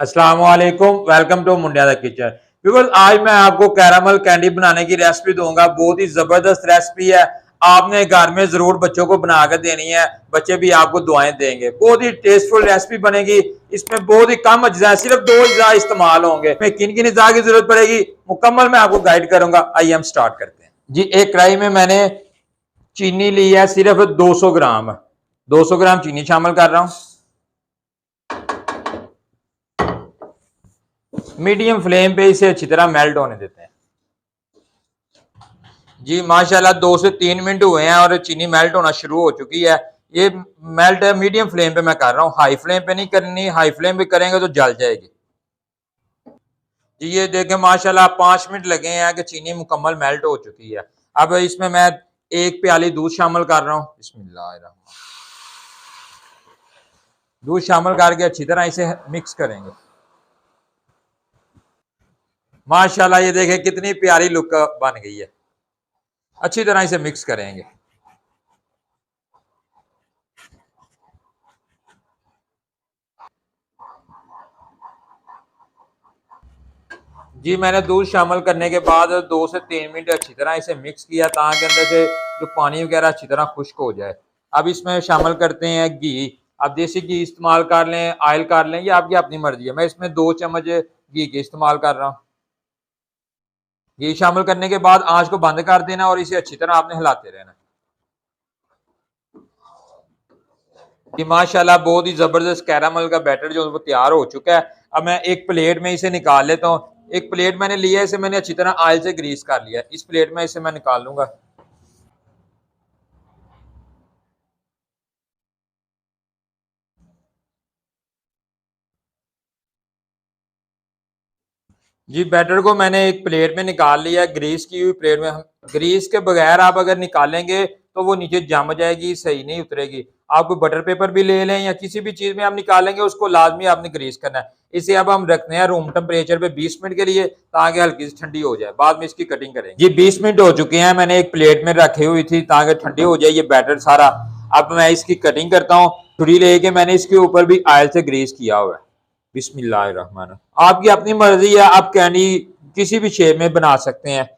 अस्सलाम वालेकुम, welcome to मुंडिया द किचन। व्यूअर्स, आज मैं आपको कैरामल कैंडी बनाने की रेसिपी दूंगा। बहुत ही जबरदस्त रेसिपी है। आपने घर में जरूर बच्चों को बना कर देनी है, बच्चे भी आपको दुआएं देंगे। बहुत ही टेस्टफुल रेसिपी बनेगी। इसमें बहुत ही कम अज्जा, सिर्फ 2 अज्जा इस्तेमाल होंगे। में किन किन अज्जा की जरूरत पड़ेगी मुकम्मल मैं आपको गाइड करूंगा। आइए हम स्टार्ट करते हैं जी। एक कढ़ाई में मैंने चीनी ली है, सिर्फ 200 ग्राम। 200 ग्राम चीनी शामिल कर रहा हूं। मीडियम फ्लेम पे इसे अच्छी तरह मेल्ट होने देते हैं जी। माशाल्लाह 2 से 3 मिनट हुए हैं और चीनी मेल्ट होना शुरू हो चुकी है। ये मेल्ट है, मीडियम फ्लेम पे मैं कर रहा हूँ, हाई फ्लेम पे नहीं करनी। हाई फ्लेम पे करेंगे तो जल जाएगी जी। ये देखें माशाल्लाह 5 मिनट लगे हैं कि चीनी मुकम्मल मेल्ट हो चुकी है। अब इसमें मैं 1 प्याली दूध शामिल कर रहा हूँ। बिस्मिल्लाह, दूध शामिल करके अच्छी तरह इसे मिक्स करेंगे। माशाल्लाह ये देखें कितनी प्यारी लुक बन गई है। अच्छी तरह इसे मिक्स करेंगे जी। मैंने दूध शामिल करने के बाद 2 से 3 मिनट अच्छी तरह इसे मिक्स किया ताकि अंदर से जो पानी वगैरह अच्छी तरह खुश्क हो जाए। अब इसमें शामिल करते हैं घी। आप देसी घी इस्तेमाल कर लें, ऑयल कर लें, ये आपकी अपनी मर्जी है। मैं इसमें 2 चम्मच घी के इस्तेमाल कर रहा हूँ। घी शामिल करने के बाद आंच को बंद कर देना और इसे अच्छी तरह आपने हिलाते रहना कि माशाल्लाह बहुत ही जबरदस्त कैरामल का बैटर जो वो तैयार हो चुका है। अब मैं एक प्लेट में इसे निकाल लेता हूँ। एक प्लेट मैंने लिया है, इसे मैंने अच्छी तरह ऑयल से ग्रीस कर लिया। इस प्लेट में इसे मैं निकाल लूंगा जी। बैटर को मैंने एक प्लेट में निकाल लिया, ग्रीस की हुई प्लेट में। ग्रीस के बगैर आप अगर निकालेंगे तो वो नीचे जम जाएगी, सही नहीं उतरेगी। आप कोई बटर पेपर भी ले लें या किसी भी चीज में आप निकालेंगे, उसको लाजमी आपने ग्रीस करना है। इसे अब हम रखते हैं रूम टेम्परेचर पे 20 मिनट के लिए ताकि हल्की सी ठंडी हो जाए। बाद में इसकी कटिंग करेंगे जी। 20 मिनट हो चुके हैं, मैंने एक प्लेट में रखी हुई थी ताकि ठंडी हो जाए ये बैटर सारा। अब मैं इसकी कटिंग करता हूँ। छुरी लेके मैंने इसके ऊपर भी ऑयल से ग्रीस किया हुआ है। बिस्मिल्लाहिर्रहमान। आपकी अपनी मर्जी है, आप कैंडी किसी भी शेप में बना सकते हैं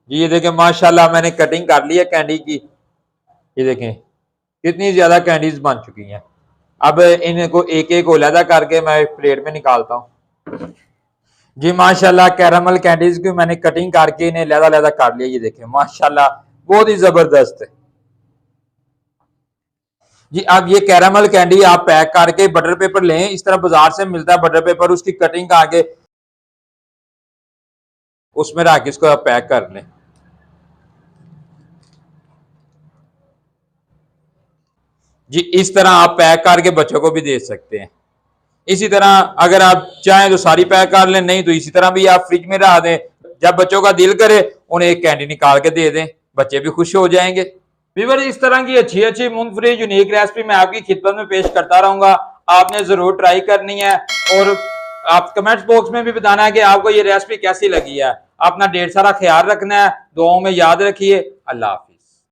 जी। ये देखें माशाल्लाह मैंने कटिंग कर ली है कैंडी की। ये देखें कितनी ज्यादा कैंडीज बन चुकी हैं। अब इनको एक एक अलहदा करके मैं एक प्लेट में निकालता हूँ जी। माशाल्लाह कैरामल कैंडीज की मैंने कटिंग करके इन्हें अलहदा अलहदा कर लिया। ये देखें माशाल्लाह बहुत ही जबरदस्त है जी। अब ये कैरामल कैंडी आप पैक करके बटर पेपर लें, इस तरह बाजार से मिलता है बटर पेपर, उसकी कटिंग करके उसमें रख के इसको आप पैक कर लें जी। इस तरह आप पैक करके बच्चों को भी दे सकते हैं। इसी तरह अगर आप चाहें तो सारी पैक कर लें, नहीं तो इसी तरह भी आप फ्रिज में रख दें। जब बच्चों का दिल करे उन्हें एक कैंडी निकाल के दे दें, बच्चे भी खुश हो जाएंगे। व्यूअर, इस तरह की अच्छी अच्छी मुफ्त यूनिक रेसिपी मैं आपकी खिदमत में पेश करता रहूंगा। आपने जरूर ट्राई करनी है और आप कमेंट्स बॉक्स में भी बताना है कि आपको ये रेसिपी कैसी लगी है। अपना ढेर सारा ख्याल रखना है, दुआओं में याद रखिए। अल्लाह हाफिज।